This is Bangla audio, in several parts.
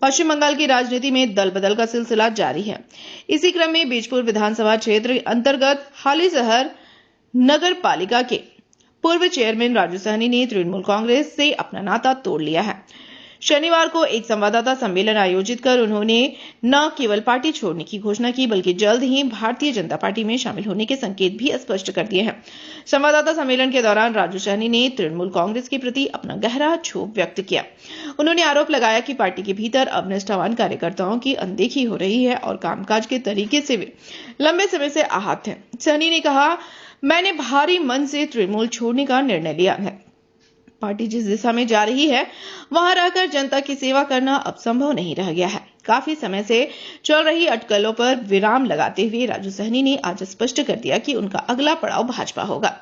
पश्चिम बंगाल की राजनीति में दल बदल का सिलसिला जारी है। इसी क्रम में बीजपुर विधानसभा क्षेत्र अंतर्गत हालीशहर नगर पालिका के पूर्व चेयरमैन राजू सहनी ने तृणमूल कांग्रेस से अपना नाता तोड़ लिया है। शनिवार को एक संवाददाता सम्मेलन आयोजित कर उन्होंने न केवल पार्टी छोड़ने की घोषणा की, बल्कि जल्द ही भारतीय जनता पार्टी में शामिल होने के संकेत भी स्पष्ट कर दिए हैं। संवाददाता सम्मेलन के दौरान राजू सहनी ने तृणमूल कांग्रेस के प्रति अपना गहरा क्षोभ व्यक्त किया। उन्होंने आरोप लगाया कि पार्टी के भीतर अब निष्ठावान कार्यकर्ताओं की अनदेखी हो रही है और कामकाज के तरीके से वे लंबे समय से आहत हैं। सहनी ने कहा, मैंने भारी मन से तृणमूल छोड़ने का निर्णय लिया है। पार्टी जिस दिशा में जा रही है वहां रहकर जनता की सेवा करना अब संभव नहीं रह गया है। काफी समय से चल रही अटकलों पर विराम लगाते हुए राजू सहनी ने आज स्पष्ट कर दिया कि उनका अगला पड़ाव भाजपा होगा।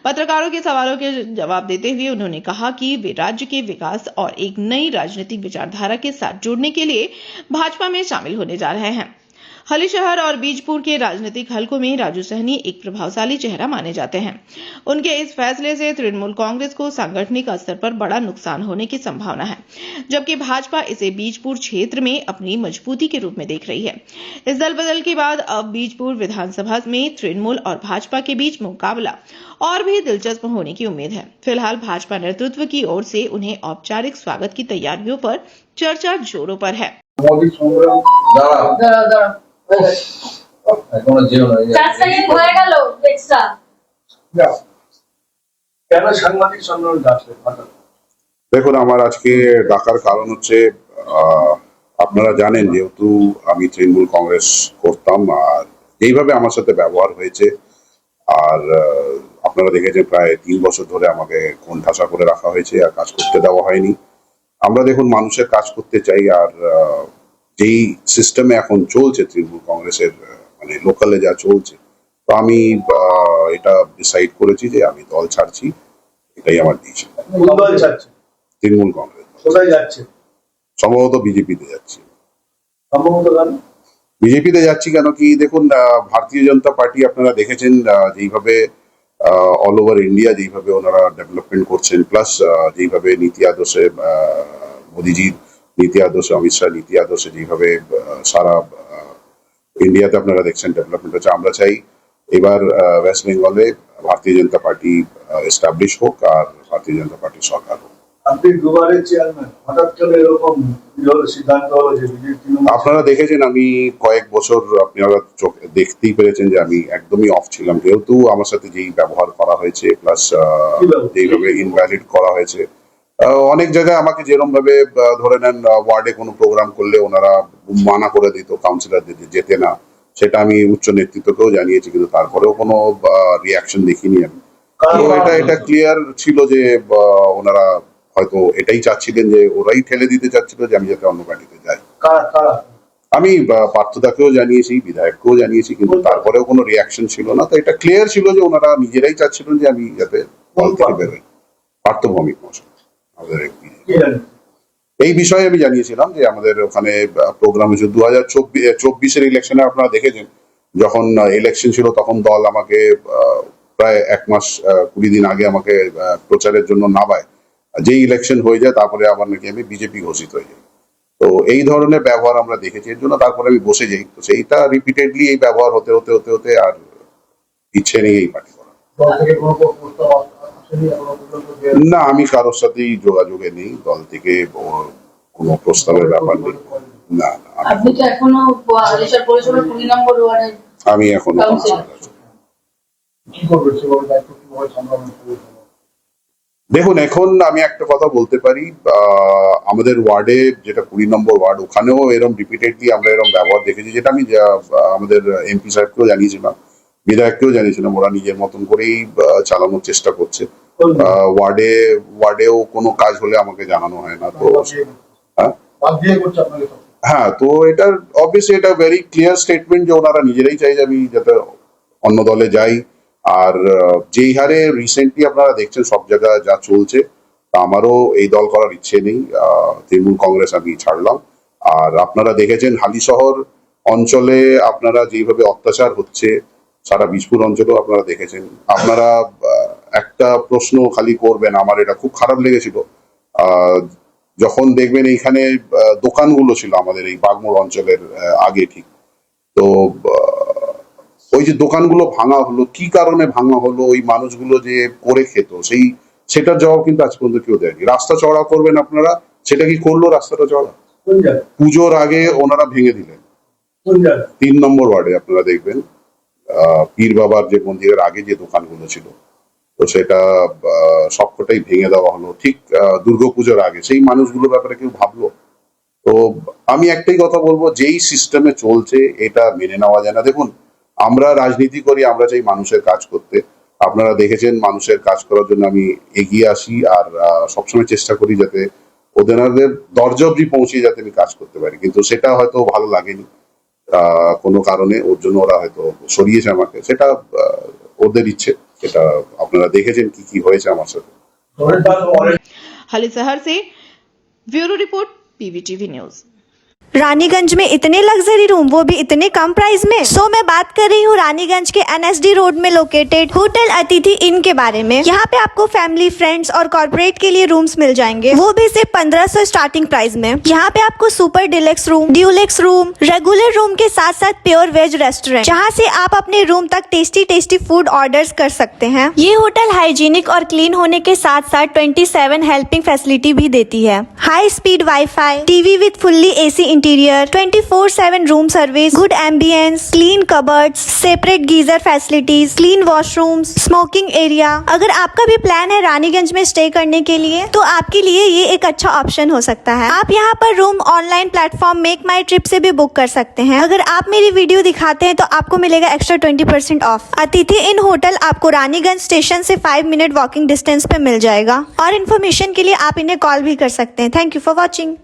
पत्रकारों के सवालों के जवाब देते हुए उन्होंने कहा कि वे राज्य के विकास और एक नई राजनीतिक विचारधारा के साथ जुड़ने के लिए भाजपा में शामिल होने जा रहे हैं। हालीशहर और बीजपुर के राजनीतिक हलकों में राजू सहनी एक प्रभावशाली चेहरा माने जाते हैं। उनके इस फैसले से तृणमूल कांग्रेस को सांगठनिक स्तर पर बड़ा नुकसान होने की संभावना है, जबकि भाजपा इसे बीजपुर क्षेत्र में अपनी मजबूती के रूप में देख रही है। इस दल बदल के बाद अब बीजपुर विधानसभा में तृणमूल और भाजपा के बीच मुकाबला और भी दिलचस्प होने की उम्मीद है। फिलहाल भाजपा नेतृत्व की ओर से उन्हें औपचारिक स्वागत की तैयारियों पर चर्चा जोरों पर है। দেখুন, আমার আজকে ডাকার কারণ হচ্ছে আপনারা জানেন যেহেতু আমি তৃণমূল কংগ্রেস করতাম আর এইভাবে আমার সাথে ব্যবহার হয়েছে আর আপনারা দেখেছেন প্রায় 3 বছর ধরে আমাকে কোণঠাসা করে রাখা হয়েছে আর কাজ করতে দেওয়া হয়নি। আমরা দেখুন মানুষের কাজ করতে চাই আর যেই সিস্টেমে এখন চলছে তৃণমূল কংগ্রেসের মানে লোকালে যা চলছে, তো আমি এটা ডিসাইড করেছি যে আমি দল ছাড়ছি। এটাই আমার ডিসিশন। তৃণমূল কংগ্রেস কোথায় যাচ্ছে? সম্ভবত বিজেপিতে যাচ্ছি। বিজেপিতে যাচ্ছি কেন কি দেখুন, ভারতীয় জনতা পার্টি আপনারা দেখেছেন যেইভাবে অল ওভার ইন্ডিয়া যেইভাবে ওনারা ডেভেলপমেন্ট করছেন, প্লাস যেইভাবে নীতি আদর্শে মোদিজির নীতি আদর্শে, অমিত শাহ নীতি আদর্শে যেভাবে সারা ইন্ডিয়াতে আপনারা দেখছেন ডেভেলপমেন্ট হচ্ছে। আমরা চাই এবার ওয়েস্ট বেঙ্গলে ভারতীয় জনতা পার্টি এস্টাবলিশ হোক আর ভারতীয় জনতা পার্টির সরকার হোক। আপনারা দেখেছেন আমি কয়েক বছর আপনারা দেখতেই পেরেছেন যে আমি একদমই অফ ছিলাম, যেহেতু আমার সাথে যেই ব্যবহার করা হয়েছে প্লাস যেইভাবে ইনভ্যালিড করা হয়েছে। অনেক জায়গায় আমাকে যেরকম ভাবে ধরে নেন ওয়ার্ডে কোনো প্রোগ্রাম করলে ওনারা মানা করে দিত কাউন্সিলরদের যেতে না, সেটা আমি উচ্চ নেতৃত্বকেও জানিয়েছি, কিন্তু তারপরেও কোনো রিয়াকশন দেখিনি আমি। তো এটা ক্লিয়ার ছিল যে ওনারা হয়তো এটাই চাচ্ছিলেন যে ওরাই ঠেলে দিতে চাচ্ছিল যে আমি যাতে অন্য পার্টিতে যাই। আমি পার্থদাকেও জানিয়েছি, বিধায়ককেও জানিয়েছি, কিন্তু তারপরেও কোনো রিয়াকশন ছিল না। তো এটা ক্লিয়ার ছিল যে ওনারা নিজেরাই চাচ্ছিলেন যে আমি যাতে দল থেকে বেরোই। পার্থ ভৌমিক মশাই এই বিষয়ে আমি জানিয়েছিলাম যে আমাদের ওখানে প্রোগ্রাম হয়েছে 2024-এর ইলেকশনে। আপনারা দেখেছেন যখন ইলেকশন ছিল তখন দল আমাকে প্রায় 1 মাস 20 দিন আগে আমাকে প্রচারের জন্য নামায়। যেই ইলেকশন হয়ে যায় তারপরে আবার নাকি আমি বিজেপি ঘোষিত হয়ে যাই। তো এই ধরনের ব্যবহার আমরা দেখেছি, এর জন্য তারপরে আমি বসে যাই। তো সেইটা রিপিটেডলি এই ব্যবহার হতে হতে হতে হতে আর ইচ্ছে নেই এই পার্টি করার। না, আমি কারোর সাথেই যোগাযোগে নেই, দল থেকে কোনো প্রস্তাবের ব্যাপার নেই। না, আমি এখনো দেখুন, এখন আমি একটা কথা বলতে পারি, আমাদের ওয়ার্ডে যেটা 20 নম্বর ওয়ার্ড, ওখানেও এরকম রিপিটেডলি আমরা এরকম ব্যবহার দেখেছি, যেটা আমি আমাদের এমপি সাহেবকেও জানিয়েছিলাম, বিধায়ককেও জানিয়েছিলাম। ওরা নিজের মতন করেই চালানোর চেষ্টা করছে। ওয়ার্ডেও কোনো কাজ হলে আমাকে জানানো হয় না। তো হ্যাঁ, তো এটা অবভিয়াসলি এটা ভেরি ক্লিয়ার স্টেটমেন্ট যে ওনারা নিজেরাই চাই যে আমি যাতে অন্য দলে যাই। আর যেই হারে রিসেন্টলি আপনারা দেখছেন সব জায়গায় যা চলছে, আমারও এই দল করার ইচ্ছে নেই। তৃণমূল কংগ্রেস আমি ছাড়লাম। আর আপনারা দেখেছেন হালিশহর অঞ্চলে আপনারা যেভাবে অত্যাচার হচ্ছে, সারা বীজপুর অঞ্চলেও আপনারা দেখেছেন। আপনারা একটা প্রশ্ন খালি করবেন, আমার এটা খুব খারাপ লেগেছিল যখন দেখবেন এইখানে দোকানগুলো ছিল আমাদের এই বাগমোড় অঞ্চলের আগে ঠিক, তো ওই যে দোকানগুলো ভাঙা হলো, কি কারণে ভাঙা হলো, ওই মানুষগুলো যে করে খেত সেটার জবাব কিন্তু আজ পর্যন্ত কেউ দেয়নি। রাস্তা চওড়া করবেন আপনারা, সেটা কি করলো রাস্তাটা চওড়া? পুজোর আগে ওনারা ভেঙে দিলেন 3 নম্বর ওয়ার্ডে, আপনারা দেখবেন পীর বাবার যে মন্দিরের আগে যে দোকানগুলো ছিল, তো সেটা সবকটাই ভেঙে দেওয়া হলো ঠিক দুর্গাপুজোর আগে। সেই মানুষগুলোর ব্যাপারে কেউ ভাবলো? তো আমি একটাই কথা বলবো, যেই সিস্টেমে চলছে এটা মেনে নেওয়া যায় না। দেখুন, আমরা রাজনীতি করি, আমরা চাই মানুষের কাজ করতে। আপনারা দেখেছেন মানুষের কাজ করার জন্য আমি এগিয়ে আসি, আর সবসময় চেষ্টা করি যাতে ওদের দরজা অব্দি পৌঁছে যাতে আমি কাজ করতে পারি, কিন্তু সেটা হয়তো ভালো লাগেনি কোনো কারণে, ওর জন্য ওরা হয়তো সরিয়েছে আমাকে, সেটা ওদের ইচ্ছে। সেটা আপনারা দেখেছেন কি কি হয়েছে আমার সাথে। हालीशहर से bureau report PVTV news. Raniganj में इतने लग्जरी रूम, वो भी इतने कम प्राइस में। सो मैं बात कर रही हूँ रानीगंज के एनएसडी रोड में लोकेटेड होटल अतिथि इन के बारे में। यहाँ पे आपको फैमिली, फ्रेंड्स और कॉर्पोरेट के लिए रूम्स मिल जाएंगे, वो भी सिर्फ 1500 स्टार्टिंग प्राइस में। यहाँ पे आपको super deluxe room, Dulux room, regular room के साथ साथ प्योर वेज रेस्टोरेंट, जहाँ से आप अपने रूम तक टेस्टी फूड ऑर्डर्स कर सकते हैं। ये होटल हाइजीनिक और क्लीन होने के साथ साथ 27 हेल्पिंग फैसिलिटी भी देती है। High speed wifi, TV with fully AC interior, 24/7 room service, good ambience, clean cupboards, separate geyser facilities, clean washrooms, smoking area. अगर आपका भी प्लान है रानीगंज में स्टे करने के लिए, तो आपके लिए ये एक अच्छा ऑप्शन हो सकता है। आप यहाँ पर रूम ऑनलाइन प्लेटफॉर्म मेक माई ट्रिप से भी बुक कर सकते हैं। अगर आप मेरी वीडियो दिखाते हैं तो आपको मिलेगा एक्स्ट्रा 20% ऑफ। अतिथि इन होटल आपको रानीगंज स्टेशन से 5 मिनट वॉकिंग डिस्टेंस पे मिल जाएगा, और इन्फॉर्मेशन के लिए आप इन्हें कॉल भी कर सकते हैं। Thank you for watching.